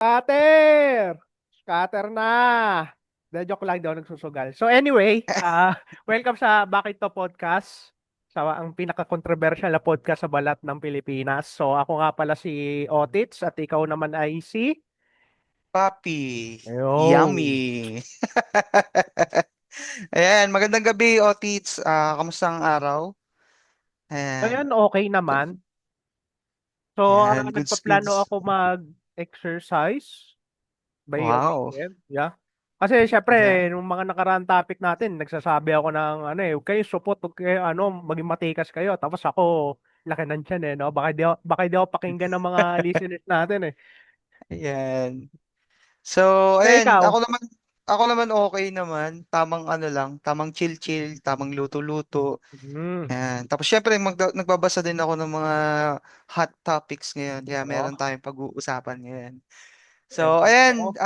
Scatter! Scatter na! Joke lang, daw nagsusugal. So anyway, welcome sa Bakit To Podcast. Ang pinaka-controversial na podcast sa balat ng Pilipinas. So ako nga pala si Otits at ikaw naman ay si... Papi, Ayun. yummy. Ayan, magandang gabi, Otits. Kamusta ang araw? Ngayon, Ayan. okay naman. So, Ayan, goods, nagpaplano goods. ako mag-exercise by a Wow. weekend. Yeah. Kasi Yeah. syempre, nung mga nakaraang topic natin, nagsasabi ako ng huwag kayo supot, huwag kayo, maging matikas kayo. Tapos ako, laki ng tiyan no? Baka di ako pakinggan ng mga listeners natin eh. Ayan. So, So, ayan, ikaw? ako naman okay naman. Tamang ano lang, tamang chill-chill, tamang luto-luto. Hmm. Ayan. Tapos syempre, nagbabasa din ako ng mga hot topics ngayon. Kaya Oh, meron tayong pag-uusapan ngayon. So, gusto ko. ayan, Chismisan.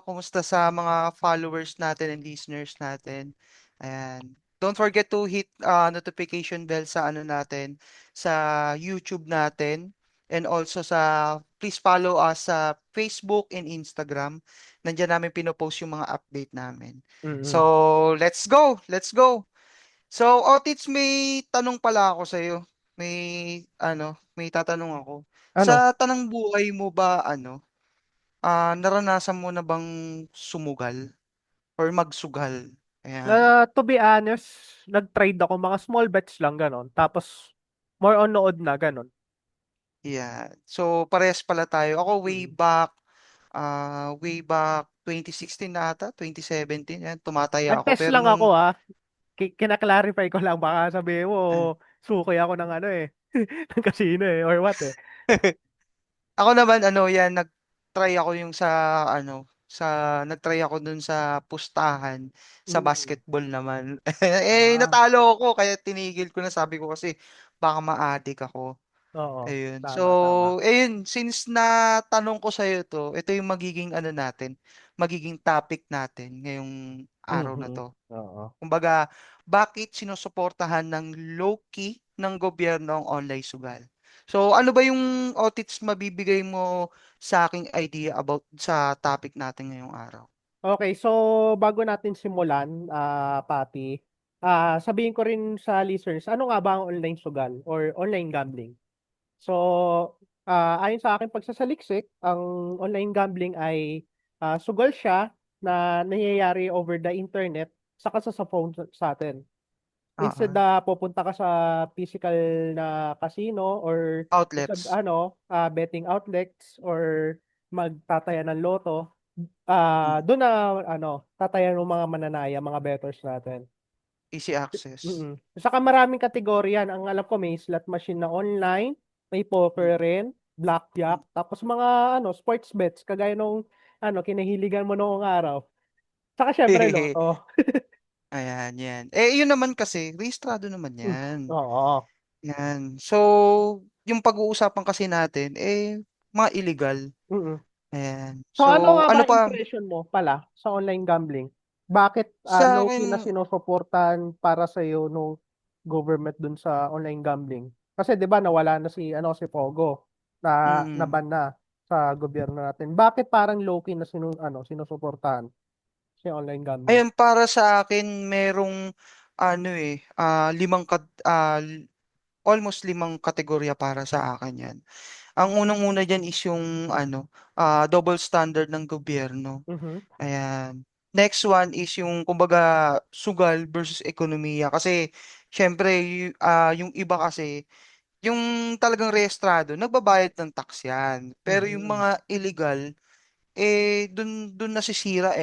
kumusta sa mga followers natin and listeners natin? Ayan. Don't forget to hit notification bell sa ano natin, sa YouTube natin, and also please follow us sa Facebook and Instagram. Nandiyan namin pinopost yung mga update namin. Mm-mm. So, let's go! Let's go! So, Otits, may tanong pala ako sa iyo. May tatanong ako. Ano? Sa tanang buhay mo ba, naranasan mo na bang sumugal or magsugal? Ayan. To be honest, nag-trade ako mga small bets lang ganon. Tapos, more on nood na ganon. Yeah. So, parehas pala tayo. Ako Mm. way back 2016 na ata, 2017, yan, tumataya ako. Nag-test Pero lang ako nung, kina-clarify ko lang baka sabihin mo ah, suki ako ng ng casino or what eh. ako naman, yan, nag-try ako nag-try ako dun sa pustahan, sa Mm. basketball naman. Ah, Natalo ako, kaya tinigil ko na, sabi ko kasi, baka ma-addict ako. oo, Ayun. So, tama, tama. ayun, since na tanong ko sa'yo to, ito yung magiging magiging topic natin ngayong araw na Mhm. to. Oo. Kumbaga, bakit sinusuportahan ng low-key ng gobyerno ang online sugal? So, ano ba yung audits mabibigay mo sa aking idea about sa topic natin ngayong araw? Okay, so bago natin simulan, Pati, sabihin ko rin sa listeners, ano nga ba ang online sugal or online gambling? So, ayon sa aking pagsasaliksik, ang online gambling ay sugal siya na nangyayari over the internet saka sa phone sa atin. Instead Ah, na pupunta ka sa physical na casino or sa outlets. betting outlets or magtataya ng loto, Mm, doon na tatayan ng mga mananaya, mga bettors natin. easy access. Mm. Saka maraming kategorya yan. Ang alam ko may slot machine na online, may poker Mm, rin, mm. blackjack, tapos mga sports bets kagaya nung kinahiligan mo noong araw. Saka syempre loto. Ayan, yan. Yun naman kasi, rehistrado naman Mm. yan. Oo. Yan. So, yung pag-uusapan kasi natin, mga illegal. Mm. Ayan. So ano So, nga ba ano pa, impression mo pala sa online gambling? Bakit sa low-key na akin, sinusuportahan para sa iyo nung government dun sa online gambling? Kasi 'di ba nawala na si Pogo na mm, naban na sa gobyerno natin. Bakit parang low-key na sinusuportahan si online gambling? ayan, para sa akin, merong, almost limang kategorya para sa akin yan. Ang unang-una dyan is yung, double standard ng gobyerno. Mhm. Ayan. Next one is yung kumbaga sugal versus ekonomiya kasi syempre yung iba kasi yung talagang rehistrado nagbabayad ng tax yan. Pero yung Mhm. mga illegal dun nasisira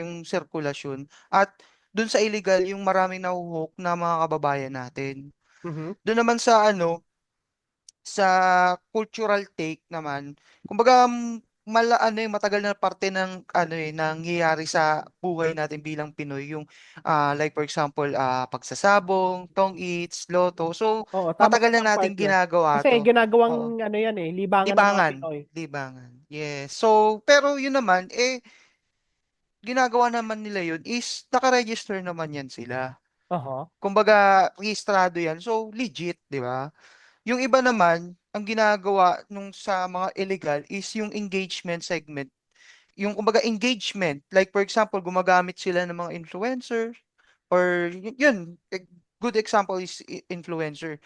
yung sirkulasyon at dun sa illegal yung maraming nahuhook na mga kababayan natin. Mhm. Doon naman sa cultural take naman, kumbaga matagal na parte ng nangyayari sa buhay natin bilang Pinoy yung like for example pagsasabong, tong eats, loto. So Oo, tama ka matagal sa na part nating 'yon. ginagawa Kasi to. Oo. ginagawang libangan ng mga Libangan, Pinoy. libangan. Yes. So pero yun naman ginagawa naman nila yun is naka-register naman yan sila. Aha. Kumbaga rehistrado yan. So legit, 'di ba? Yung iba naman, ang ginagawa nung sa mga illegal is yung engagement segment. Yung kumbaga engagement, like for example, gumagamit sila ng mga influencer or yun, good example is influencer.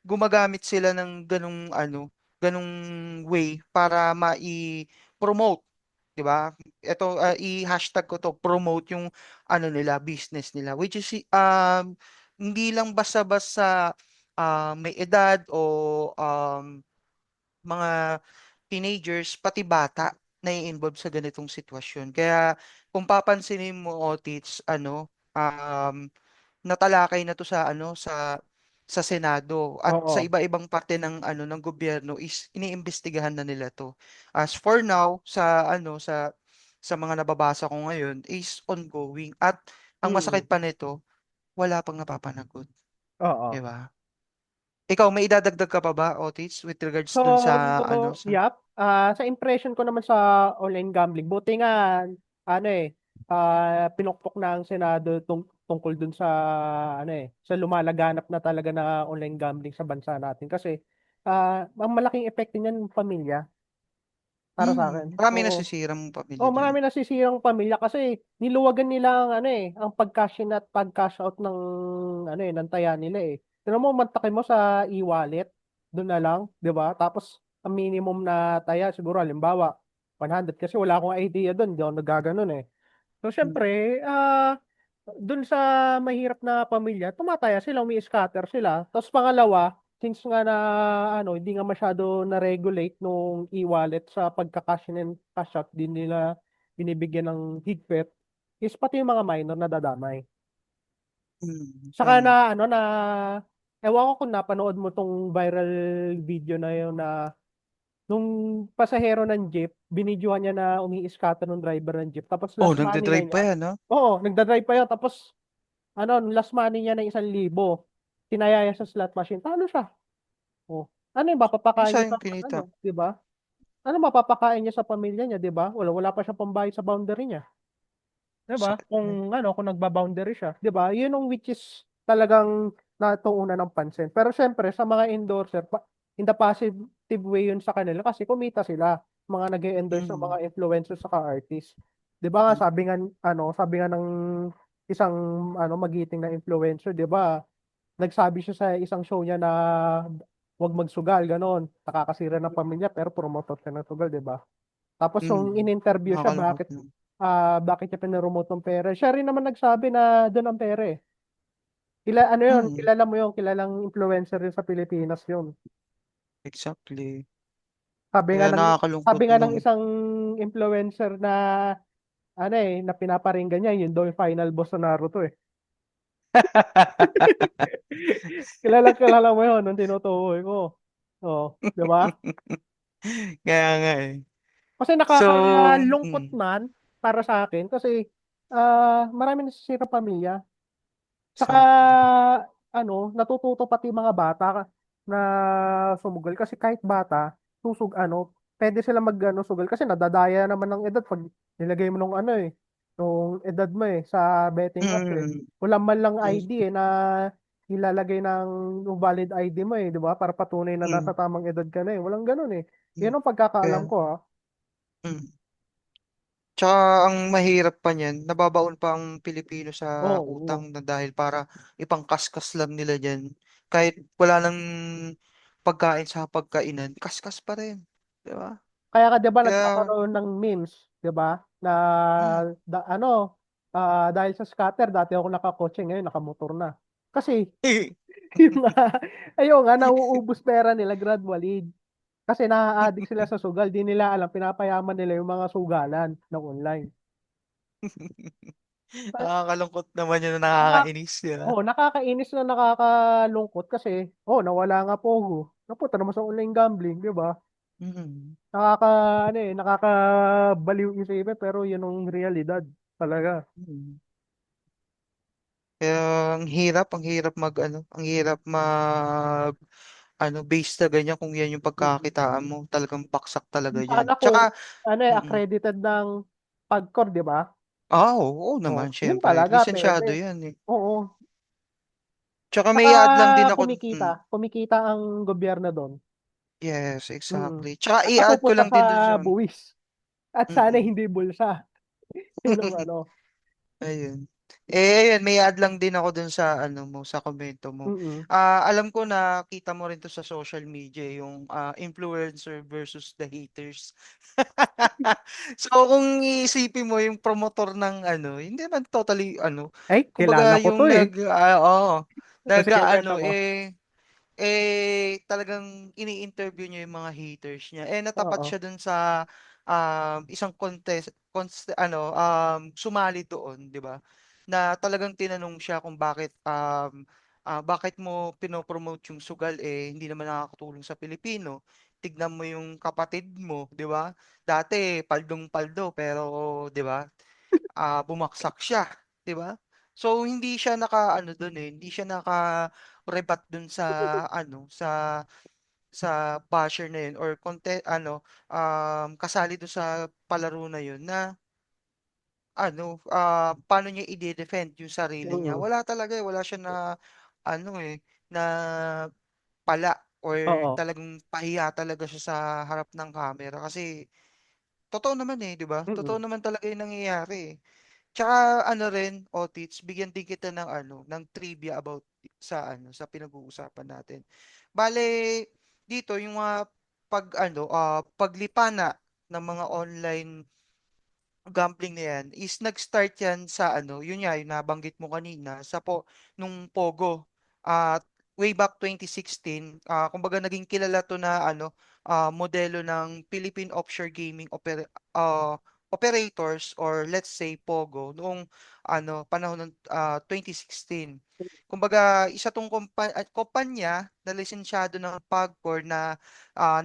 Gumagamit sila ng ganung way para mai-promote, 'di ba? Ito i-hashtag ko to, promote yung nila, business nila, which is hindi lang basta-basta may edad o mga teenagers, pati bata nai-involve sa ganitong sitwasyon. Kaya kung papansinin mo, Otits, natalakay na to sa sa Senado at sa Oo. iba-ibang parte ng ng gobyerno is iniimbestigahan na nila to. As for now, sa mga nababasa ko ngayon is ongoing at ang Mm. masakit pa nito, wala pang napapanagot, Oo. 'di ba? Ikaw may idadagdag ka pa ba, Otis, with regards So, dun sa sa yep. Sa impression ko naman sa online gambling, buti nga, ano eh, pinukpok na ang Senado tungkol dun sa, ano eh, sa lumalaganap na talaga na online gambling sa bansa natin. Kasi, ang malaking epekto niyan, pamilya, para sa akin. maraming Oo. nasisirang pamilya Oh, diyan. marami nasisirang pamilya kasi niluwagan nila ang ano eh, ang pag-cash in at pag-cash out ng ano eh, ng taya nila eh. Tignan mo, mantakin mo sa e-wallet, doon na lang, 'di ba? Tapos ang minimum na taya siguro halimbawa 100 kasi wala akong idea doon, hindi ako nagaganon eh. So Hmm, syempre, dun sa mahirap na pamilya, tumataya sila, umi-scatter sila. Tapos pangalawa, since nga na ano, hindi nga masyado na-regulate nung e-wallet sa pagka-cash in and cash out, din nila binibigyan ng higpit, is pati yung mga minor na dadamay. Saka tama. na ano na ewan ko kung napanood mo tong viral video na yun na nung pasahero ng jeep, binidyohan niya na umi-scatter ng driver ng jeep. Tapos Oh, last money na nagda-drive pa niya. 'yan, 'no? Oo, nagdadrive pa yun. Tapos ano, nung last money niya ng 1,000, tinayaya sa slot machine, talo siya. Oh. Ano yung Yung mapapakain niya sa sayang kinita. ano, 'di ba? Ano mapapakain niya sa pamilya niya, 'di ba? Wala pa siyang pambayad sa boundary niya, 'di ba? Sakit niyan. Kung nagba-boundary siya, 'di ba? 'Yun ang which is talagang natuunan ng pansin. Pero syempre sa mga endorser, in the positive way 'yun sa kanila kasi kumita sila, mga nag-e-endorse ng mga Hmm, influencers saka artist. 'Di ba nga hmm, sabi nga ng isang magiting na influencer, 'di ba? Nagsabi siya sa isang show niya na huwag magsugal, gano'n. Nakakasira ng pamilya pero promotor siya ng sugal, 'di ba? Tapos nung hmm. in-interview siya, Nakakalungkot lang. bakit niya pinromote ng pera? Siya rin naman nagsabi na doon ang pera eh. Ano yun, Mm, kilala mo yun, kilalang influencer rin sa Pilipinas yun. exactly. Sabi nga Kaya ng nakakalungkot sabi nga ng lang. isang influencer na na pinaparinggan niya, yun daw yung final boss sa Naruto eh. Kilala mo yun nung tinutukoy ko. Oh, 'di ba? Kaya nga eh. Kasi So, nakakalungkot man para sa akin kasi marami nasisira pamilya. Tsaka exactly. natututo pati mga bata na sumugal kasi kahit bata, pwede sila sugal kasi nadadaya naman ng edad pag nilagay mo nung edad mo sa betting apps eh. Mm, Wala man lang yes. ID na ilalagay yung valid ID mo 'di ba? Para patunay na Mm, nasa tamang edad ka na eh. Walang ganun eh. mm. Yan ang pagkakaalam Kaya, ko ha. mm. Tsaka ang mahirap pa niyan, nababaon pa ang Pilipino sa utang Oo. na dahil para ipangkaskas lang nila diyan. Kahit wala nang pagkain sa pagkainan, kaskas pa rin. 'Di ba? Kaya ka 'di ba Kaya, nagkakaroon ng memes, 'di ba? Na mm. dahil sa scatter dati ako nakakotse ngayon nakamotor na. Kasi yung ayun nga nauubos pera nila gradually. Kasi na-addict sila sa sugal, di nila alam pinapayaman nila yung mga sugalan ng online. Nakakalungkot naman yun na Nakaka nakakainis, 'di ba? nakakainis na nakakalungkot kasi nawala nga Pogo. Napunta naman sa online gambling, 'di ba? Mm. Nakaka nakakabaliw isipin pero yun ang realidad talaga. Mm. Kaya ang hirap ang hirap base na ganyan kung yan yung Mm. pagkakakitaan mo. Talagang baksak talaga yan. Sana kung Tsaka, mm, accredited ng PAGCOR, 'di ba? oo Oh, naman, yun syempre. talaga Lisensyado pwede. yan eh. Oo. Tsaka may Saka i-add lang din ako, kumikita ang gobyerno doon. yes, Mm. exactly. Tsaka At i-add ko napupunta lang sa din dun sa, buwis. At sana mm. hindi bulsa. Yun ang ano. Ayun. Ayun, may add lang din ako dun sa ano mo, sa komento mo. Mm. Alam ko na kita mo rin to sa social media, yung influencer versus the haters. So kung iisipin mo yung promotor ng ano, hindi naman totally ano, Ay, kilala kumbaga ko to yung eh. oo, Tapos kinuwento ano mo. talagang ini-interview niya yung mga haters niya. Natapat Oo. siya dun sa isang sumali doon, 'di ba? Na talagang tinanong siya kung bakit mo pinopromote yung sugal hindi naman nakakatulong sa Pilipino. Tignan mo yung kapatid mo, 'di ba? Dati paldong-paldo pero 'di ba? Bumaksak siya, 'di ba? So hindi siya naka-ano dun hindi siya naka-rebut dun sa ano, sa basher na yun or kasali dun sa palaro na yun na ano, paano niya ide-defend yung sarili niya. Mm. Wala talaga wala siya na ano na pala or Oo. talagang pahiya talaga siya sa harap ng camera kasi totoo naman 'di ba? Totoo Mm. naman talaga yung nangyayari. Tsaka ano rin, Otits, bigyan din kita ng ano, ng trivia about sa pinag-uusapan natin. Bale, dito yung mga paglipana ng mga online gambling na yan is nag-start yan sa ano, yun nga, yung nabanggit mo kanina, nung Pogo. At way back 2016, kumbaga naging kilala to na ano, modelo ng Philippine Offshore Operators or let's say Pogo noong ano panahon ng 2016. Kumbaga isa tong kumpanya na lisensyado ng PAGCOR na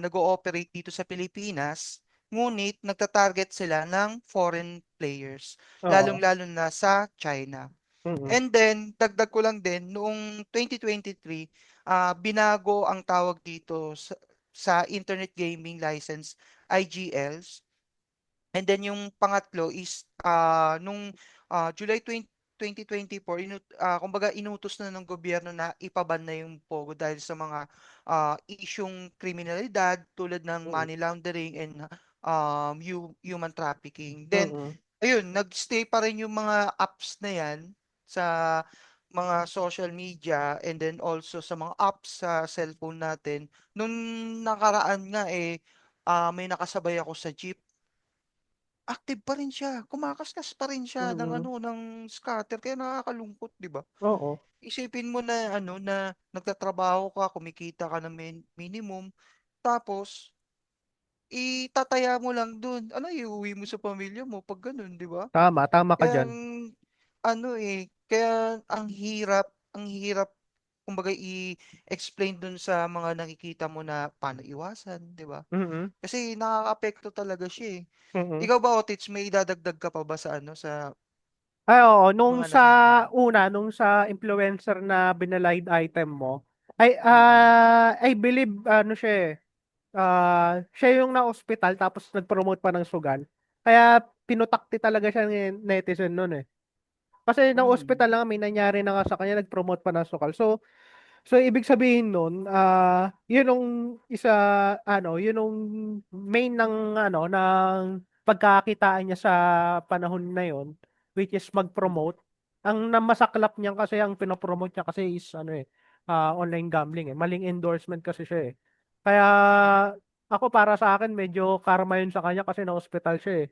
nag-ooperate dito sa Pilipinas. Ngunit nagta-target sila ng foreign players, Oo. lalong-lalo na sa China. Mm. And then, dagdag ko lang din, noong 2023, binago ang tawag dito sa Internet Gaming License, IGLs. And then yung pangatlo is nung July 2024 kumbaga inutos na ng gobyerno na ipaban na yung Pogo dahil sa mga isyung kriminalidad tulad ng Mm. money laundering and human trafficking. Then Mm. ayun, nagstay pa rin yung mga apps na yan sa mga social media and then also sa mga apps sa cellphone natin. Nung nakaraan nga may nakasabay ako sa jeep. Active pa rin siya, kumakaskas pa rin siya ng Mm. ano, ng scatter kaya nakakalungkot, 'di ba? Oo. Isipin mo na ano, na nagtatrabaho ka, kumikita ka ng minimum, tapos itataya mo lang dun. Ano, iuwi mo sa pamilya mo 'pag gano'n, 'di ba? Tama, tama ka Kaya dyan. kaya ang hirap kumbaga i-explain dun sa mga nakikita mo na paano iwasan, 'di ba? Mm. Kasi nakakaapekto talaga siya. Mm. Ikaw ba, Otits, may idadagdag ka pa ba sa ano, sa Ay, oo, mga nasabi? nung sa influencer na binalied item mo, ay, Mm, I believe, ano siya eh, siya yung na-hospital tapos nag-promote pa ng sugal. Kaya pinutakti talaga siya ng netizen nun eh. Kasi na-hospital mm, lang, may nangyari na nga sa kanya, nag-promote pa ng sugal. So ibig sabihin nun, yun yung isa, yun yung main ng, ng pagkakakitaan niya sa panahon na yun, which is mm, mag-promote. Ang namasaklap niya kasi, ang pinopromote niya kasi is, online gambling eh. Maling endorsement kasi siya eh. Kaya, ako para sa akin, medyo karma yun sa kanya kasi na-hospital siya eh.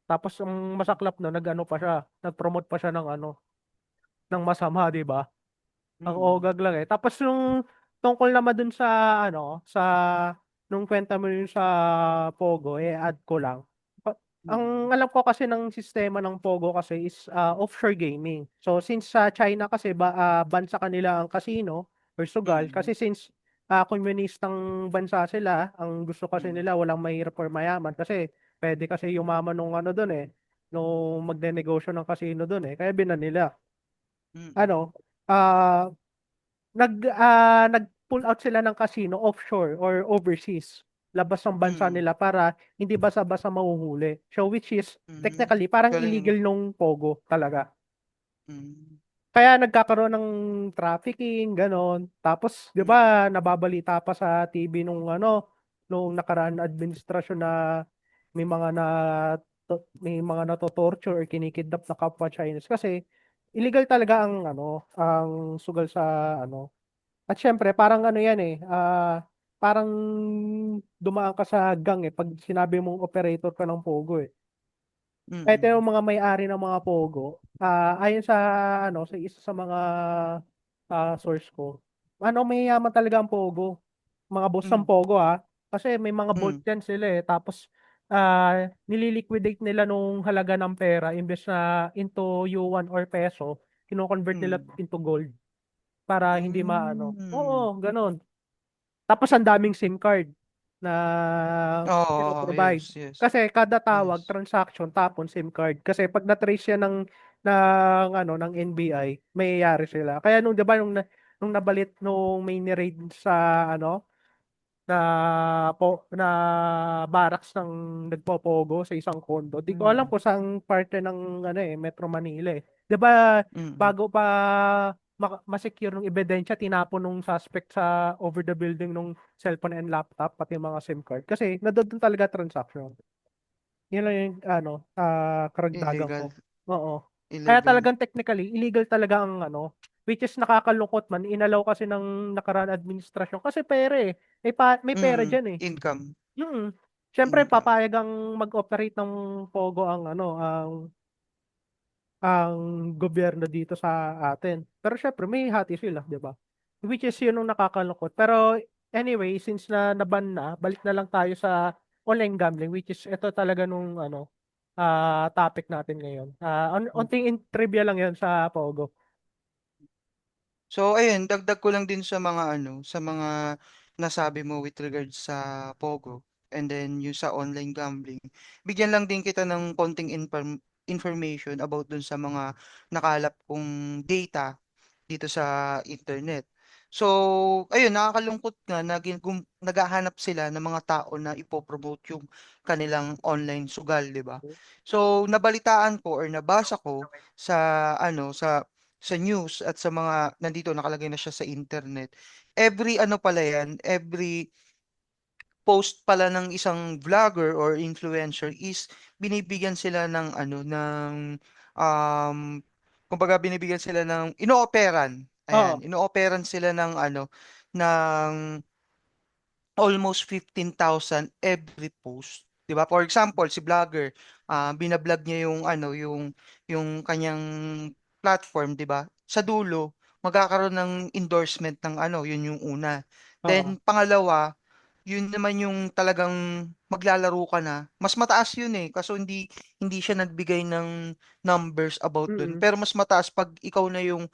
Tapos, ang masaklap no, nag-ano pa siya, nag-promote pa siya ng ng masama, di ba? Ang mm, ogag lang eh. Tapos yung tungkol naman dun sa nung kwenta mo yun sa Pogo, add ko lang. mm, Ang alam ko kasi ng sistema ng Pogo kasi is offshore gaming. So since sa China kasi ban sa kanila ang casino or sugal kasi mm, since komunistang bansa sila, ang gusto kasi mm, nila walang mahirap or mayaman kasi pwede kasi yumaman nung doon eh, nung magnenegosyo ng casino doon eh. Kaya binan nila. mm, Ano, nag-pull out sila ng casino offshore or overseas, labas ng bansa mm, nila para hindi basta-basta mahuhuli. So which is mm. technically parang Galing, no? illegal nung Pogo talaga. Mm. Kaya nagkakaroon ng trafficking, ganon. Tapos, di Mm, ba, nababalita pa sa TV nung ano, nung nakaraan na administrasyon na may mga nato-torture or kinikidnap na kapwa Chinese kasi illegal talaga ang ano, ang sugal sa ano. At syempre, parang ano yan eh, parang dumaan ka sa gang eh pag sinabi mong operator ka ng Pogo eh. Ito mm, yung mga may-ari ng mga Pogo. Ayon sa ano sa isa sa mga source ko. Ano may yaman talaga ang Pogo. Mga boss ng mm, Pogo kasi may mga mm, vault yan sila eh. Tapos nililiquidate nila nung halaga ng pera imbes na into yuan or peso, kino-convert nila mm, into gold para hindi maano. mm. Oo, ganun. Tapos ang daming SIM card na Oo, pinoprovide. yes, yes, Kasi kada tawag, yes. transaction, tapon SIM card. Kasi pag na-trace yan ng NBI, mayayari sila. Kaya nung, 'di ba, nung nabalit nung may ni-raid sa ano, na barracks ng nagpopogo sa isang condo. Di ko alam Mm, kung saang parte ng ano Metro Manila eh. 'Di ba mm, bago pa ma-secure ng ebidensya, tinapon nung suspect sa over the building nung cellphone and laptop pati mga SIM card kasi nandoon talaga transaction. Yun lang yung ano, karagdagan illegal, ko. Oo. Kaya illegal. talagang technically illegal talaga ang ano, which is nakakalungkot man, inalaw kasi ng nakaraan administrasyon kasi pera eh. May pera Mm, diyan eh. income, Mm. Siyempre income. papayag ang mag-operate ng Pogo ang ano, ang gobyerno dito sa atin. Pero syempre may hati sila, 'di ba? Which is yun ang nakakalungkot. Pero anyway, since na naban na, balik na lang tayo sa online gambling, which is ito talaga nung ano, topic natin ngayon. Onting trivia lang 'yon sa Pogo. So ayun, dagdag ko lang din sa mga ano, sa mga nasabi mo with regards sa Pogo and then yung sa online gambling. Bigyan lang din kita ng konting information about dun sa mga nakalap kong data dito sa internet. So, ayun, nakakalungkot nga na naghahanap sila ng mga tao na ipopromote yung kanilang online sugal, 'di ba? So, nabalitaan ko or nabasa ko sa ano sa news at sa mga nandito nakalagay na siya sa internet. Every ano pala yan, every post pala ng isang vlogger or influencer is binibigyan sila ng ano ng um kumbaga binibigyan sila ng inooperan. Ayan, Oo. inooperan sila ng ano ng almost 15,000 every post. 'Di ba? For example, si vlogger, binablog niya yung ano, yung kanyang platform, 'di ba? Sa dulo, magkakaroon ng endorsement ng ano, yun yung una. Oo. Then pangalawa, yun naman yung talagang maglalaro ka na. Mas mataas yun eh. Kaso hindi siya nagbigay ng numbers about dun. Mm. Pero mas mataas pag ikaw na yung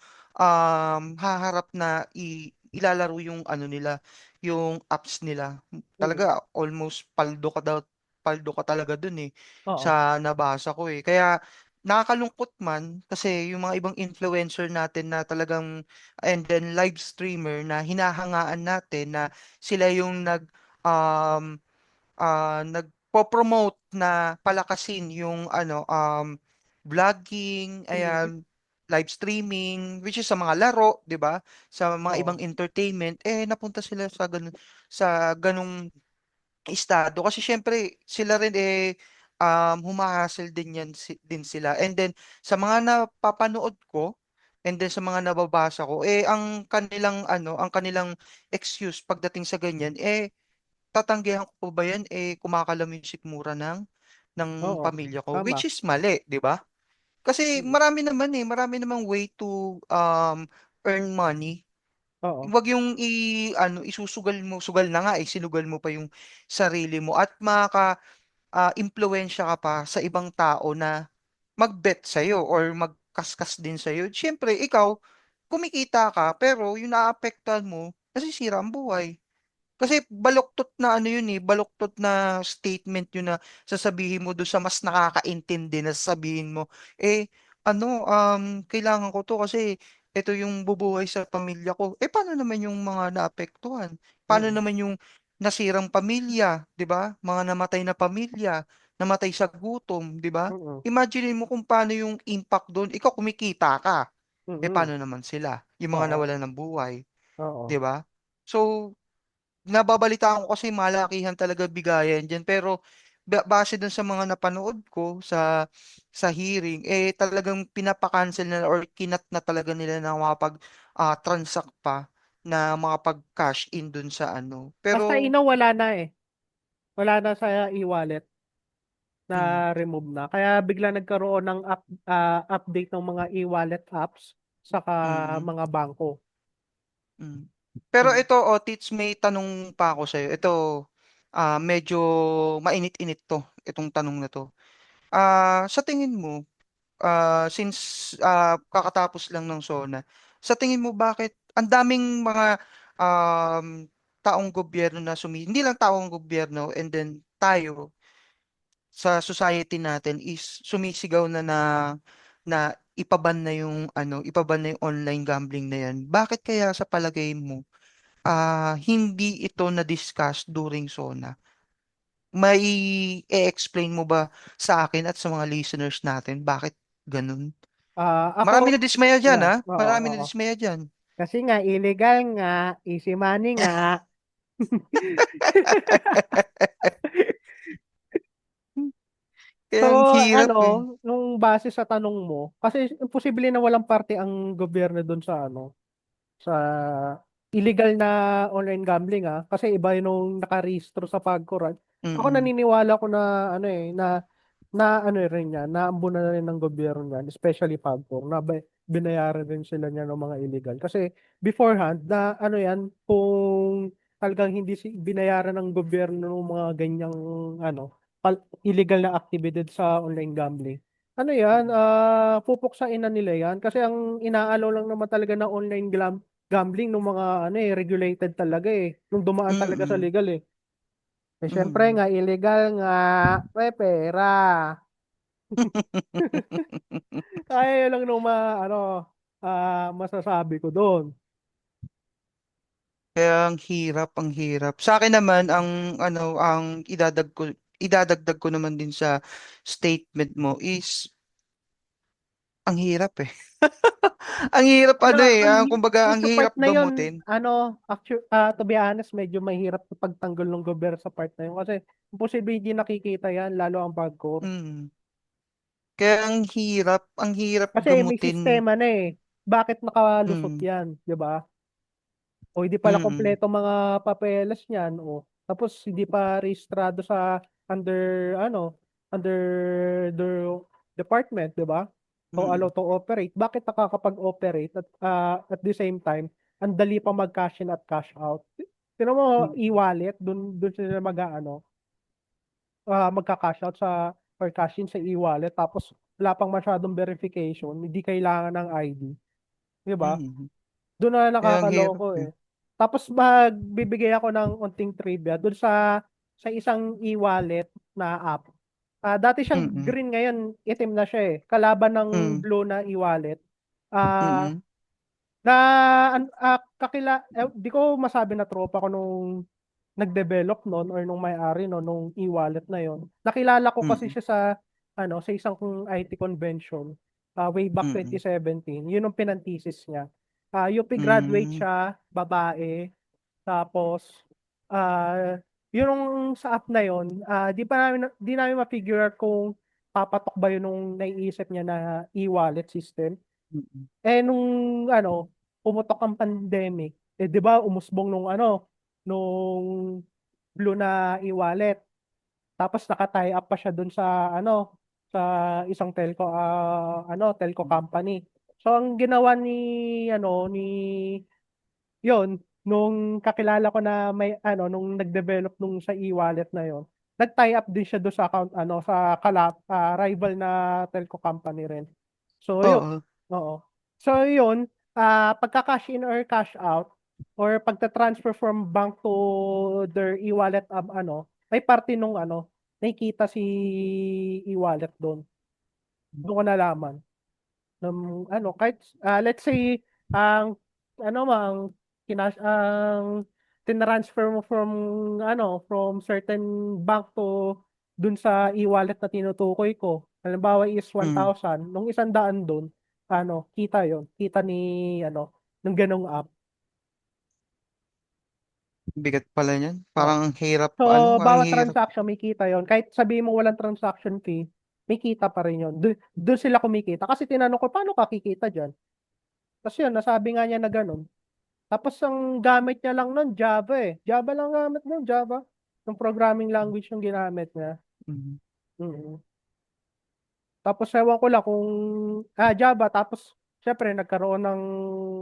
haharap na ilalaro yung ano nila, yung apps nila. Mm. Talaga almost paldo ka talaga dun eh Oo. sa nabasa ko eh. Kaya nakakalungkot man kasi yung mga ibang influencer natin na talagang and then live streamer na hinahangaan natin na sila yung um, nagpo-promote na palakasin yung ano, vlogging, Mm. ayan, live streaming, which is sa mga laro, 'di ba? Sa mga ibang Oo. entertainment, eh napunta sila sa ganung estado kasi syempre sila rin eh humahassle din din sila. And then sa mga napapanood ko and then sa mga nababasa ko eh ang kanilang ano, ang kanilang excuse pagdating sa ganyan eh tatanggihan ko pa ba yan, eh, kumakalam yung sikmura ng Oo. pamilya ko, Tama. which is mali, 'di ba? Kasi Mm. marami namang way to earn money. Oo. Wag yung ano, isusugal mo, sugal na nga, eh, sinugal mo pa yung sarili mo at impluwensya ka pa sa ibang tao na mag-bet sa'yo or magkaskas din sa'yo. Siyempre, ikaw, kumikita ka, pero yung naapektuhan mo, nasisira ang buhay. Kasi baluktot na ano yun eh, baluktot na statement yun na sasabihin mo doon sa mas nakakaintindi na sasabihin mo, eh, ano, kailangan ko to kasi ito yung bubuhay sa pamilya ko. Eh, paano naman yung mga naapektuhan? Paano Mm. naman yung nasirang pamilya, di ba? Mga namatay na pamilya, namatay sa gutom, di ba? Mm. Imagine mo kung paano yung impact doon. Ikaw kumikita ka. eh Mm. paano naman sila? Yung mga Oo. nawalan ng buhay, Oo. 'di ba? So, nababalitaan ko kasi malakihan talaga bigayan diyan, pero base dun sa mga napanood ko sa hearing, eh talagang pinapa-cancel na or kinat na talaga nila na makapag transact pa na makapag-cash in dun sa ano. Basta Pero wala na eh. Wala na sa e-wallet na mm, remove na. Kaya bigla nagkaroon ng update ng mga e-wallet apps saka mm, mga bangko. mm. Pero Mm. ito, Tits, may tanong pa ako sa'yo. Ito, medyo mainit-init to, itong tanong na to. Sa tingin mo, since kakatapos lang ng SONA, sa tingin mo bakit ang daming mga taong gobyerno na hindi lang taong gobyerno and then tayo sa society natin is sumisigaw na ipaban na yung ipaban na yung online gambling na yan. Bakit kaya sa palagay mo hindi ito na-discuss during SONA? May e-explain mo ba sa akin at sa mga listeners natin bakit ganun? Ako, Marami na dismaya diyan, yeah, oo, marami na oo. dismaya diyan. Kasi nga, illegal nga, easy money nga. Kaya So, ang hirap, eh. nung base sa tanong mo, kasi imposible na walang parte ang gobyerno doon sa sa illegal na online gambling kasi iba yung nung nakarehistro sa PAGCOR. Ako Mm, naniniwala ko na na ano rin yan, naambunan na rin ng gobyerno yan, especially PAGCOR, na binayaran rin sila niya ng mga illegal. Kasi beforehand, na ano yan, kung talagang hindi binayaran ng gobyerno ng mga ganyang illegal na activity sa online gambling. Ano yan, mm, pupuksain na nila yan. Kasi ang inaalaw lang naman talaga na online gambling ng mga regulated talaga eh. Nung dumaan talaga sa mm, legal eh. Eh, syempre mm. nga, illegal nga, may pera. Kaya yun lang nung masasabi ko doon. Kaya ang hirap, ang hirap. Sa akin naman ang idadagdag ko naman din sa statement mo is ang hirap, eh. Ang hirap kumbaga ang Yung sa part hirap na yun, gamutin. to be honest, medyo mahirap sa pagtanggol ng gobyerno sa part na yun. Kasi imposible hindi nakikita yan, lalo ang pagkor. Mm. Kaya ang hirap Kasi may gamutin. sistema na eh. Bakit nakalusot Mm, yan, di ba? O hindi pala mm, kompleto mga papeles niyan o tapos hindi pa rehistrado sa under under the department, 'di ba? O allow mm, to operate. Bakit nakakapag-operate at the same time ang dali pa mag-cash in at cash out? Tingnan mo mm, e-wallet, dun sila magka-cash out or cash in sa e-wallet tapos wala pang masyadong verification, hindi kailangan ng ID, 'di ba? mm. Doon na Kaya ang hirap, nakakaloko eh. eh. Tapos magbibigay ako ng unting trivia doon sa isang e-wallet na app. Dati siyang Mm, green, ngayon itim na siya eh. Kalaban ng mm, blue na e-wallet. Ah, mm, na di ko masabi na tropa ko nung nag-develop noon or nung may-ari no nung e-wallet na yon. Nakilala ko kasi mm, siya sa isang IT convention way back mm, 2017. Yun ang pinantisis niya. UP graduate hmm, siya, babae, tapos ah yung sa app na yon, di namin ma-figure out kung papatok ba yun nung naiisip niya na e-wallet system. mm, Nung pumutok ang pandemic, 'di ba umusbong nung Blue na e-wallet. Tapos naka-tie up pa siya dun sa isang telco mm, company. So ang ginawa ni yon nung kakilala ko na nung nag-develop nung sa e-wallet na yon, nag-tie up din siya do sa account sa rival na telco company rin. So yun, oo, oo. So yun, pagka-cash in or cash out or pagta-transfer from bank to their e-wallet may parte nung nakikita si e-wallet doon. Doon ko nalaman kahit let's say ang ang tinransfer mo from certain bank to dun sa e-wallet na tinutukoy ko. Halimbawa is mm, 1,000, nung 100 doon, kita yon, kita ni, ng ganong app. Bigat pala niyan. Oh. Parang ang hirap, So, ano, ang bawat hirap. transaction may kita yon. Kahit sabihin mo walang transaction fee, may kita pa rin yun. Doon sila kumikita. Kasi tinanong ko, paano ka kikita dyan? Kasi yun, nasabi nga niya na ganun. Tapos ang gamit niya lang nun, Java eh. Java lang gamit nun, Java. Yung programming language yung ginamit niya. Mm. Mm. Tapos ewan ko lang kung Java, tapos syempre nagkaroon ng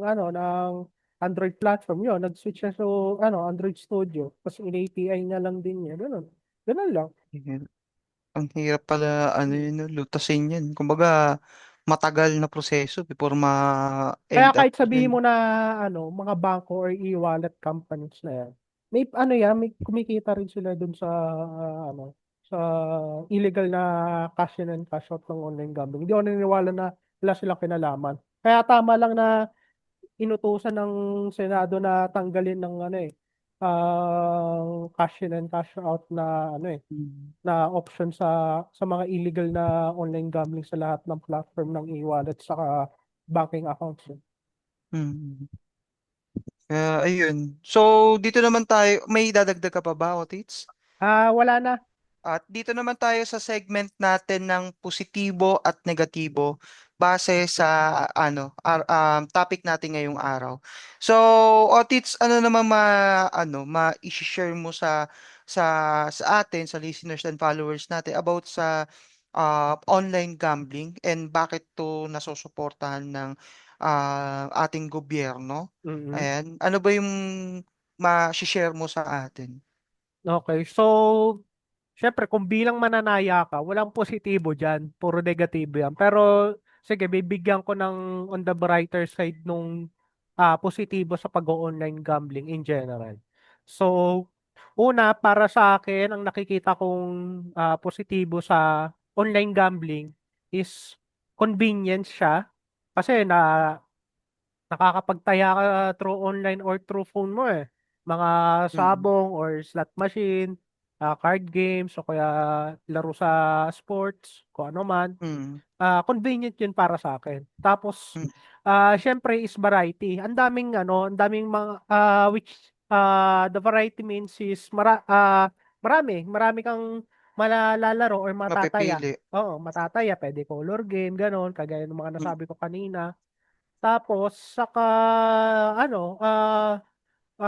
ng Android platform yun, nag-switch siya so Android Studio. Tapos in-API niya lang din niya. Ganun. Ganun lang. Ang hirap pala, ano yun, no, lutasin yan. Kumbaga, matagal na proseso before Kaya ma-end up kahit sabihin yun. mo na mga bangko or e-wallet companies na yan, may yan, may kumikita rin sila dun sa sa illegal na cash in and cash out ng online gambling. Hindi ako naniniwala na wala silang kinalaman. Kaya tama lang na inutusan ng Senado na tanggalin ng cash in and cash out na Mm. na option sa mga illegal na online gambling sa lahat ng platform ng e-wallet saka banking accounts. Mm. Kaya, ayun. So, dito naman tayo, may dadagdag ka pa ba, Otits? Wala na. At dito naman tayo sa segment natin ng positibo at negatibo base sa topic natin ngayong araw. So, Otits, ano naman ma-share mo sa sa atin, sa listeners and followers natin about sa online gambling and bakit to nasusuportahan ng ating gobyerno? Mm. Ayan, ano ba yung ma-share mo sa atin? Okay. So, syempre, kung bilang mananaya ka, walang positibo dyan. Puro negatibo yan. Pero, sige, bibigyan ko ng on the brighter side nung positibo sa pag-online gambling in general. So, una, para sa akin, ang nakikita kong positibo sa online gambling is convenience siya. Kasi nakakapagtaya ka through online or through phone mo eh. Mga Mm. sabong or slot machine, card games, o kaya laro sa sports, kung ano man. Mm. Convenient yun para sa akin. Tapos, Mm. syempre is variety. Ang daming mga, which, the variety means is marami kang malalalaro or matataya. Mapipili. Oo, matataya, pwede color game, ganon, kagaya ng mga Mm. nasabi ko kanina. Tapos, saka,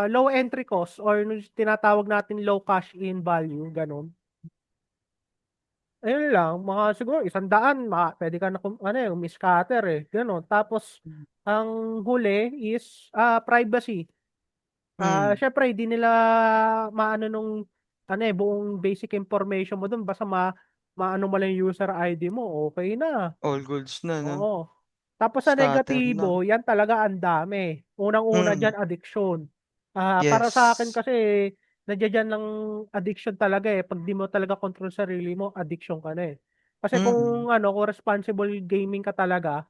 low entry cost or yung tinatawag natin low cash in value, ganun. Ayun lang, mga siguro 100, pwede ka na umiscatter eh, ganun. Tapos, ang huli is privacy. Mm. Syempre, hindi nila maano nung buong basic information mo dun, basta maano mo lang yung user ID mo, okay na. All goods na, no? Oo. Tapos sa Scatter na. negatibo, yan talaga ang dami. Unang-una Mm. dyan, addiction. Para sa akin Yes. kasi, nandiyan dyan ng addiction talaga eh. Pag di mo talaga control sarili mo, addiction ka na eh. Kasi Mm. kung responsible gaming ka talaga,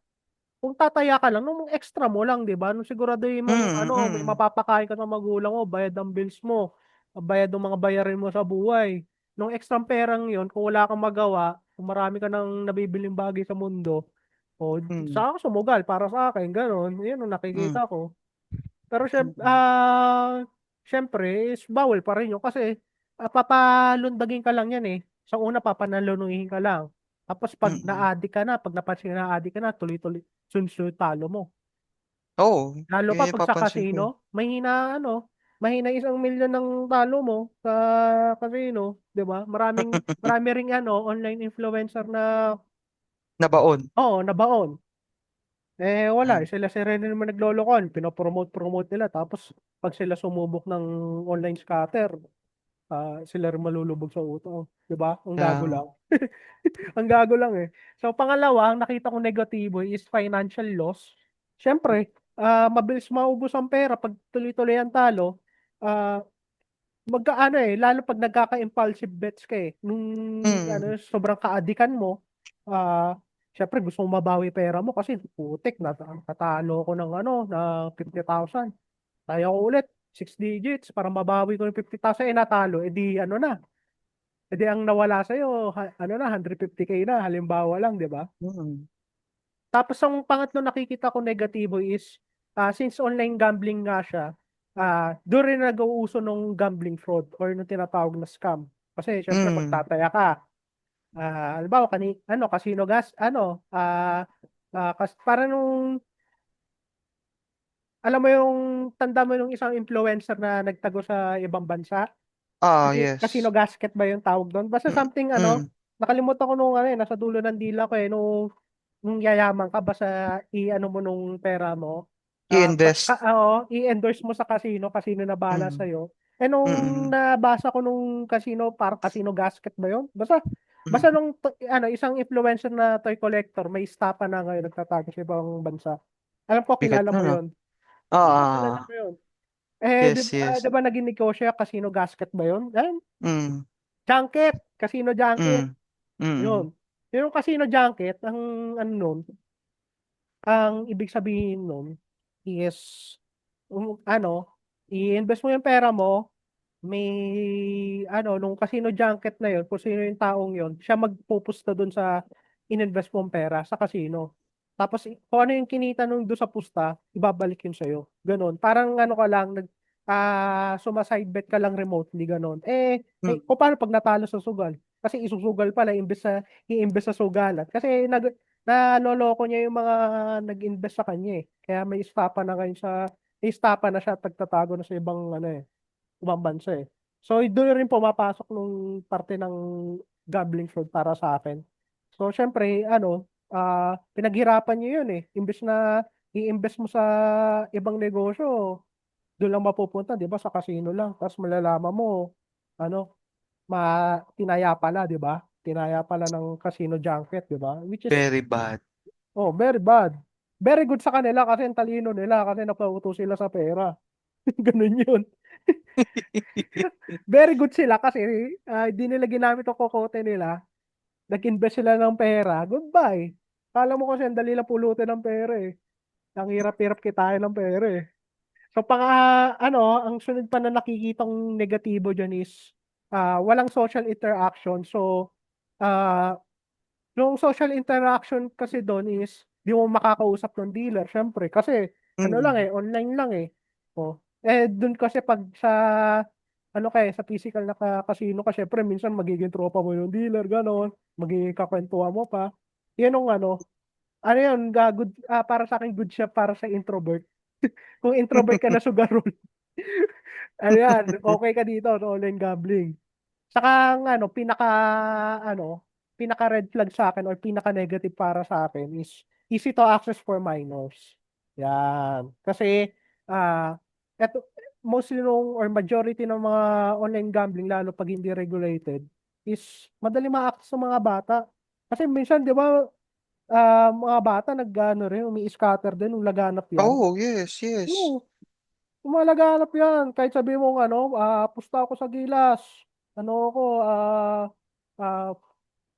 kung tataya ka lang, nung extra mo lang, di ba? Nung siguraduhin mong Mm. may Mm. mapapakain ka ng magulang mo, bayad ang bills mo, bayad ng mga bayarin mo sa buhay. Nung extra perang yon, kung wala kang magawa, kung marami ka nang nabibiling bagay sa mundo, o Mm. saka ka sumugal para sa akin, gano'n. Yun ang Mm. nakikita ko. Pero Mm. syempre, is bawal pa rin yun kasi papalundagin ka lang yan eh. Sa una, papanalunuhin ka lang. Tapos pag Mm. na-addict ka na, pag napansin na na-addict ka na, tuloy-tuloy, sunod talo mo. Oo, Lalo yun pa yung pag sa papansin ko. casino, mahina 1 milyon ng talo mo sa casino, 'di ba? Marami ring online influencer na Nabaon. nabaon. Wala, Mm. sila naman naglolokon, pinopromote nila tapos pag sila sumubok ng online scatter, sila rin malulubog sa utang, 'di ba? Ang gago Yeah. lang. Ang gago lang eh. So pangalawa, ang nakita kong negatibo is financial loss. Siyempre, mabilis maubos ang pera pag tuloy-tuloy ang talo. Ah, lalo pag nagkaka-impulsive bets ka eh. Nung Mm. sobrang kaadikan mo, syempre gusto mo mabawi pera mo kasi putik natalo ko ng ng 50,000. Kaya ko ulit 6 digits para mabawi ko ng 50,000 natalo, edi edi ang nawala sa'yo, 150K na, halimbawa lang, di ba? Mm. Tapos ang pangatlo nakikita ko negatibo is since online gambling nga siya, doon rin nag-uuso nung gambling fraud or nung tinatawag na scam. Kasi syempre Mm. magtataya ka. Halimbawa, casino gas, para nung, alam mo yung, tanda mo yung isang influencer na nagtago sa ibang bansa? Ah, Casino yes. gasket ba yung tawag doon? Basta Mm. something Mm. nakalimutan ko nung nasa dulo ng dila ko nung yayaman ka, basta i-ano mo nung pera mo. I-invest. I-endorse mo sa casino na bahala Mm. sa'yo. Nung Mm. nabasa ko nung casino, parang casino gasket ba yun? Basta Mm. isang influencer na toy collector, may estapa na ngayon nagtatago sa ibang bansa. Alam ko, Bigat kilala na, mo no? yun. Oo, kilala Ah, mo yun. yes, yes. Di ba naging negosyo, casino gasket ba yun? Mm. Junket, casino junket. Mm. Mm. Yun. Yung casino junket, ano nun, ang ibig sabihin nun is, i-invest mo yung pera mo, may, nung casino junket na yun, kung sino yung taong yun, siya magpupusta dun sa ininvest mong pera sa casino. Tapos, kung ano yung kinita nung doon sa pusta, ibabalik yun sa'yo. Ganon. Parang ano ka lang, sumaside bet ka lang remotely, ganon. Mm. Kung paano pag natalo sa sugal? Kasi isusugal pala, i-invest sa sugalat. Kasi naloloko niya yung mga nag-invest sa kanya eh. Kaya may estapa na siya at nagtatago na sa ibang bansa eh. So, doon rin pumapasok nung parte ng gambling fraud para sa akin. So, syempre, pinaghirapan niyo yun eh. Imbes na i-invest mo sa ibang negosyo, doon lang mapupunta, di ba? Sa casino lang. Tapos malalaman mo, ano, tinaya pala, di ba? Tinaya pala ng casino junket, di ba? Which is, Very bad. oh, very bad. Very good sa kanila kasi ang talino nila kasi napauto sila sa pera. Ganun yun. Very good sila kasi di nila ginamit ang kokote nila. Nag-invest sila ng pera. Goodbye. Kala mo kasi ang dali lang pulutin ng pera eh. Ang hirap-hirap kitain ng pera eh. So ang sunod pa na nakikitang negatibo dyan is walang social interaction. So ah, yung social interaction kasi doon is di mo makakausap ng dealer, syempre. Kasi lang Mm. online lang eh. Oh. Doon kasi pag sa physical na casino ka, syempre minsan magiging tropa mo yung dealer, ganon. Magiging kakwentuhan mo pa. Yan yung yun, para sa akin good siya para sa introvert. Kung introvert ka na sugarol, yan, okay ka dito sa online gambling. Saka ang ano, pinaka red flag sa akin or pinaka negative para sa akin is easy to access for minors. Yan. Kasi eto mostly or majority ng mga online gambling lalo pag hindi regulated is madali ma-access ng mga bata. Kasi minsan 'di ba mga bata rin umi-scatter din nung laganap yan. Oh, yes, yes. Oo, lumalaganap yan. Kahit sabi mo pusta ako sa Gilas. Ako, ah,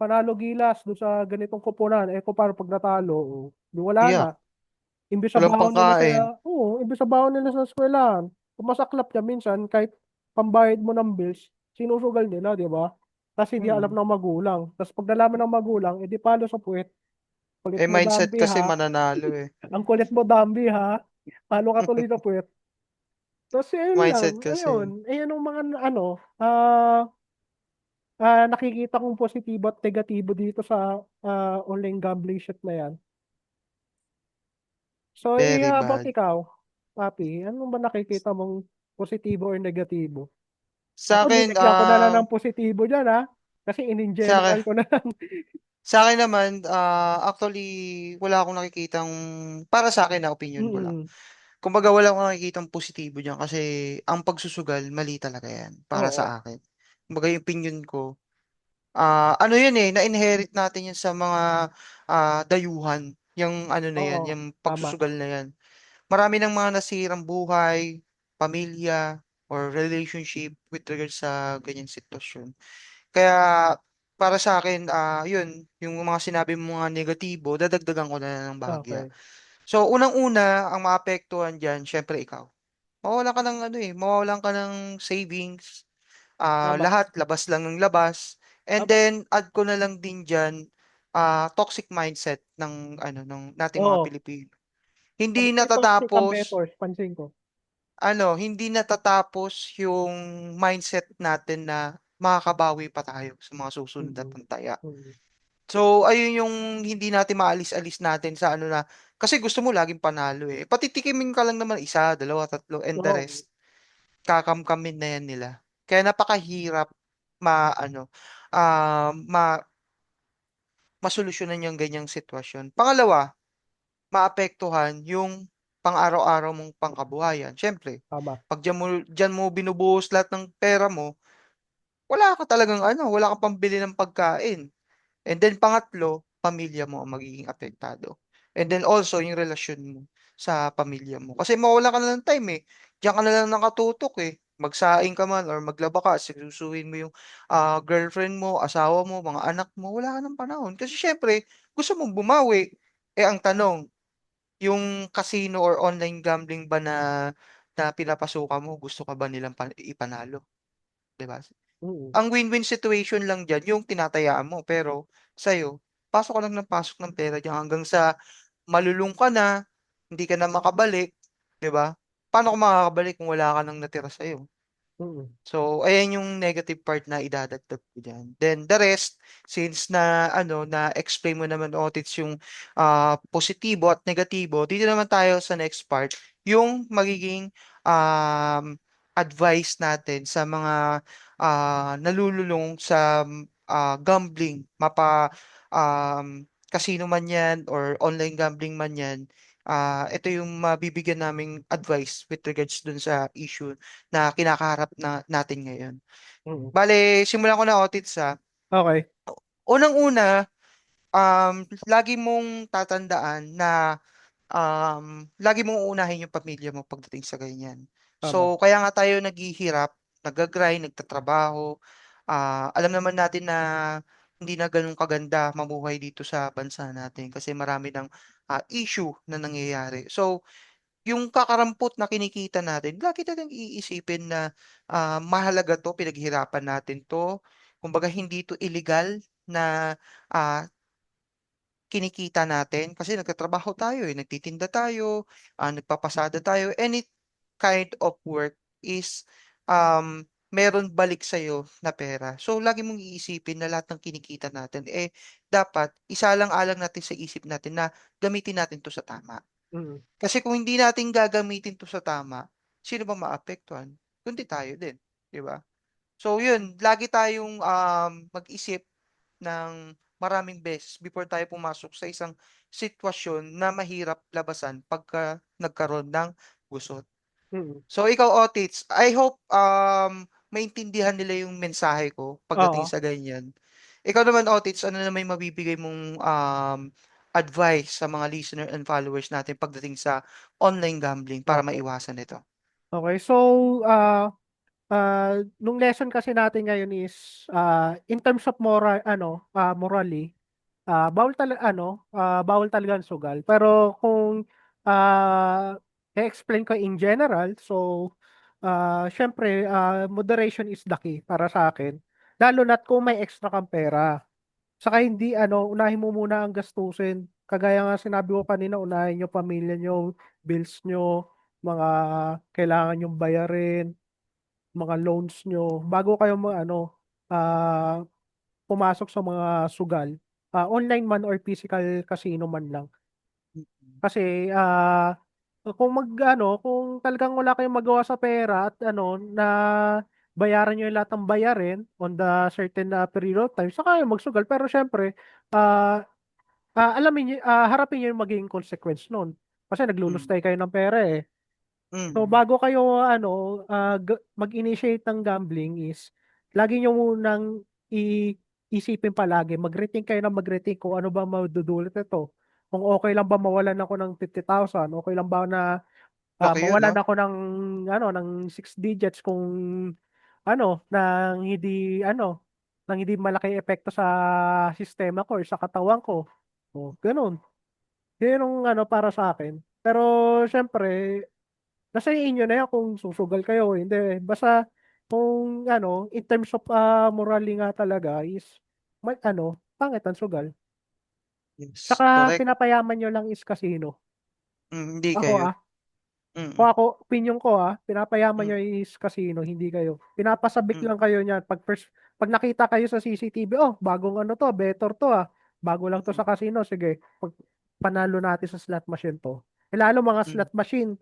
panalo Gilas doon sa ganitong koponan. Kung paano pag natalo, di wala na. Yeah. Walang pangkain. Imbis sa baon nila sa eskwelahan. Kung masaklap niya minsan, kahit pambayad mo ng bills, sinusugal nila, di ba? Kasi hindi alam Mm. ng magulang. Tapos pag nalaman ng magulang, edi palo sa puwet. Kulit mo, Mindset Dambi, kasi ha? mananalo eh. Ang kulit mo, Dambi, ha? Palo ka tuloy sa puwet. Tapos yun lang, Mindset ayun. kasi. Ayun ang mga nakikita kong positibo at negatibo dito sa online gambling shit na yan. So, Very how about bad. ikaw, Papi? Ano ba nakikita mong positibo or negatibo? Sa Ako, akin, nilagyan ko na lang ng positibo dyan, ha? Kasi in sa akin, general ko na lang. sa akin naman, actually, wala akong nakikitang, para sa akin na opinion ko lang. Mm, Kumbaga, wala akong nakikitang positibo diyan kasi ang pagsusugal, mali talaga yan para oo, sa akin. Kumbaga, yung opinion ko, ano yun eh, na-inherit natin yan sa mga dayuhan. Yung ano na yan, oo, yung tama. pagsusugal na yan. Marami ng mga nasirang buhay, pamilya, or relationship with regards sa ganyang sitwasyon. Kaya para sa akin, yun, yung mga sinabi mo mga negatibo, dadagdagan ko na ng bahagya. Okay. So, unang-una, ang maapektuhan dyan, syempre ikaw. Mawawalan ka ng ano eh, mawawalan ka ng savings, Tama. lahat labas lang ng labas. And Tama. then, add ko na lang din dyan, toxic mindset ng ano ng nating mga Oo. Pilipino. Hindi Pati toxic ang natatapos bettors, pansin ko. hindi natatapos yung mindset natin na makakabawi pa tayo sa mga susunod na Mm. pantaya. Mm. So, ayun yung hindi natin maalis-alis natin sa ano na, kasi gusto mo laging panalo eh. Patitikimin ka lang naman isa, dalawa, tatlo, and the Oo. rest, kakamkamin na yan nila. Kaya napakahirap ma, ano, ma, masolusyonan yung ganyang sitwasyon. Pangalawa, maapektuhan yung pang-araw-araw mong pangkabuhayan. Siyempre, Tama. pag diyan mo binubuhos lahat ng pera mo, wala ka talagang ano, wala kang pambili ng pagkain. And then pangatlo, pamilya mo ang magiging apektado. And then also yung relasyon mo sa pamilya mo. Kasi mawala ka na ng time eh. Diyan ka na lang nakatutok eh. Magsaing ka man or maglaba ka, sigsusuhin mo yung girlfriend mo, asawa mo, mga anak mo, wala ka ng panahon. Kasi syempre, gusto mong bumawi. Eh ang tanong, yung casino or online gambling ba na pinapasukan mo, gusto ka ba nilang ipanalo? 'Di ba? Mm. Ang win-win situation lang diyan yung tinatayaan mo, pero sa'yo, pasok ka lang ng pasok ng pera diyan hanggang sa malulung ka na, hindi ka na makabalik, 'di ba? Paano ka makakabalik kung wala ka ng natira sa'yo? Mm. So, ayan yung negative part na idadagdag ko diyan. Then the rest, since na ano, na-explain mo naman Otits yung positibo at negatibo, dito naman tayo sa next part, yung magiging advice natin sa mga nalululong sa gambling, casino man yan or online gambling man yan. Ito yung mabibigyan naming advice with regards dun sa issue na kinakaharap na natin ngayon. Mm. Bale, simulan ko na Otits ha. Okay. Unang-una, lagi mong tatandaan na lagi mong uunahin yung pamilya mo pagdating sa ganyan. Tama. So, kaya nga tayo naghihirap, nagga-grind, nagtatrabaho. Alam naman natin na hindi na ganun kaganda mamuhay dito sa bansa natin kasi marami ng issue na nangyayari. So, yung kakarampot na kinikita natin, lagi nating iisipin na mahalaga 'to, pinaghirapan natin 'to. Kumbaga hindi 'to illegal na ah, kinikita natin kasi nagtatrabaho tayo, eh, nagtitinda tayo, nagpapasada tayo. Any kind of work is meron balik sa'yo na pera. So, lagi mong iisipin na lahat ng kinikita natin, eh, dapat isalang-alang natin sa isip natin na gamitin natin 'to sa tama. Mm. Kasi kung hindi natin gagamitin 'to sa tama, sino ba maapektuhan? Kundi tayo din, 'di ba? So yun, lagi tayong mag-isip ng maraming beses before tayo pumasok sa isang sitwasyon na mahirap labasan pagka nagkaroon ng gusot. Mm. So ikaw, Otits, I hope maintindihan nila yung mensahe ko pagdating Oo. sa ganyan. Ikaw naman, Otits, ano naman yung mabibigay mong advice sa mga listener and followers natin pagdating sa online gambling para Okay. maiwasan ito? Okay. So, nung lesson kasi natin ngayon is in terms of morally, bawal talaga ang sugal. Pero kung i-explain ko in general, so syempre moderation is the key para sa akin. Lalo na't kung may extra kang pera. Saka hindi unahin mo muna ang gastusin. Kagaya nga sinabi ko kanina, unahin yung pamilya nyo, bills nyo, mga kailangan yung bayarin, mga loans nyo, bago kayo pumasok sa mga sugal, online man or physical casino man lang. Mm. Kasi kung talagang wala kayong magawa sa pera at na bayaran niyo yung lahat ng bayarin on the certain period of time, saka kayo magsugal. Pero syempre, ah, harapin niyo yung magiging consequence nun. Kasi Mm. naglulustay kayo ng pera eh. So Mm. bago kayo mag-initiate ng gambling is lagi niyo munang isipin palagi, mag-rethink kayo ng mag-rethink kung ano ba madudulot nito. Kung okay lang ba mawalan ako ng 50,000, okay lang ba na Laki yun, mawalan no? ako ng 6 digits kung nang hindi malaki epekto sa sistema ko or sa katawan ko. Oh, gano'n. Yun yung para sa akin. Pero siyempre nasa inyo na yan kung susugal kayo o hindi. Basta kung in terms of morally nga talaga is pangit ang sugal. Yes, Tsaka correct. pinapayaman nyo lang is casino. Hindi Ako kayo. ah. Kung Mm, ako, opinion ko pinapayaman mm, nyo is casino, hindi kayo. Pinapasabik mm, lang kayo niyan. Pag nakita kayo sa CCTV, oh, bagong ano to, better to Bago lang to sa mm, casino, sige. Pag panalo natin sa slot machine to. Lalo mga mm, slot machine,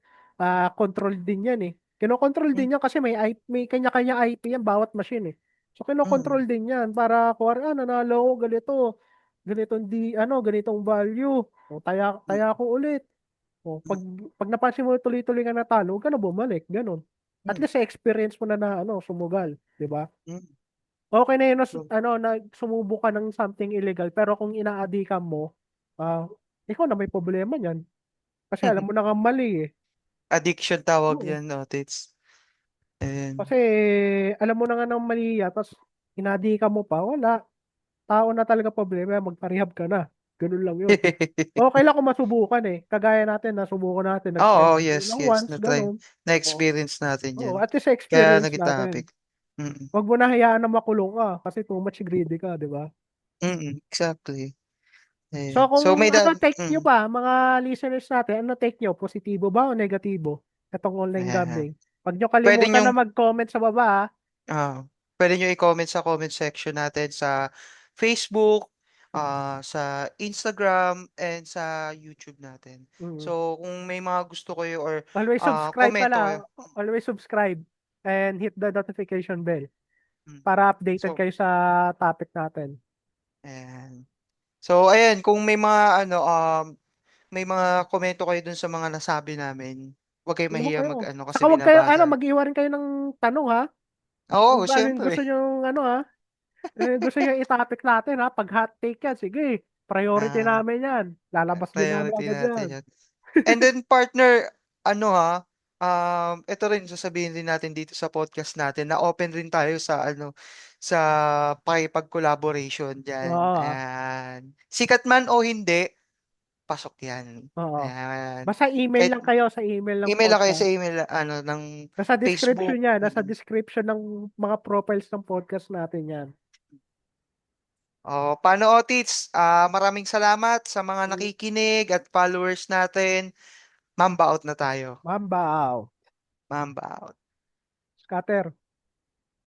control din yan eh. Kinokontrol mm, din yan kasi may kanya-kanya IP yan, bawat machine eh. So mm, kinokontrol din yan para kuwari, nanalo ko, ganitong value. O, taya, mm, taya ko ulit. O, pag napansin mo tuloy-tuloy ka natalo, huwag ka na bumalik, ganun. At mm, least sa experience mo na sumugal, 'di ba? mm, Okay na yun true. na sumubok ka ng something illegal, pero kung inaadikan mo, ah, ikaw na may problema niyan. Kasi alam mo na nga mali eh. Addiction tawag Oo. yan, no, tits. And Kasi alam mo na nga ng mali tapos inaadikan mo pa, wala. Tao na talaga problema, magparehab ka na. Ganun lang yun. Okay lang kung masubukan eh. Kagaya natin, nasubukan natin, nag-spend Oo, tayo yes, ng yes. once, Na-try. ganun. Oo. Na-experience natin Oo, yan. at least sa Kaya experience naging topic. natin. Mm, Huwag mo na hayaan na makulong ka kasi too much greedy ka, di ba? exactly. So Ayan. So kung may ano dad, take nyo pa, mga listeners natin, ano take nyo? Positibo ba o negatibo? Itong online ayan. gambling. Huwag nyo Pwede kalimutan nyo, na mag-comment sa baba pwede nyo i-comment sa comment section natin sa Facebook, sa Instam, and sa YouTube natin. Mm. So kung may mga gusto kayo or Always subscribe komento kayo. pala. Always subscribe and hit the notification bell Mm. para updated So, kayo sa topic natin. ayan. So, ayan, kung may mga may mga komento kayo dun sa mga nasabi namin, huwag kayo Huwag mahiya kayo. mag-ano kasi Saka huwag kayo, binabasa. mag-iwan rin kayo ng tanong Oo, Kung ano yung syempre. gusto nyo, gusto nyo i-topic natin Pag hot take yan, sige. Priority Ah, namin yan. Lalabas din namin priority agad natin yan. yan. And then partner, ito rin sasabihin din natin dito sa podcast natin na open rin tayo sa sa pakipag-collaboration Oo. diyan. Ayan. Sikat man o hindi, pasok 'yan. Oo. Ayan. Basta email Kahit lang kayo sa email ng email lang kayo sa podcast. email ng Nasa description Facebook. yan. Nasa description ng mga profiles ng podcast natin yan. Oh, paano Otits? Maraming salamat sa mga nakikinig at followers natin. Mamba out na tayo. Mambaw. Mamba out. Scatter.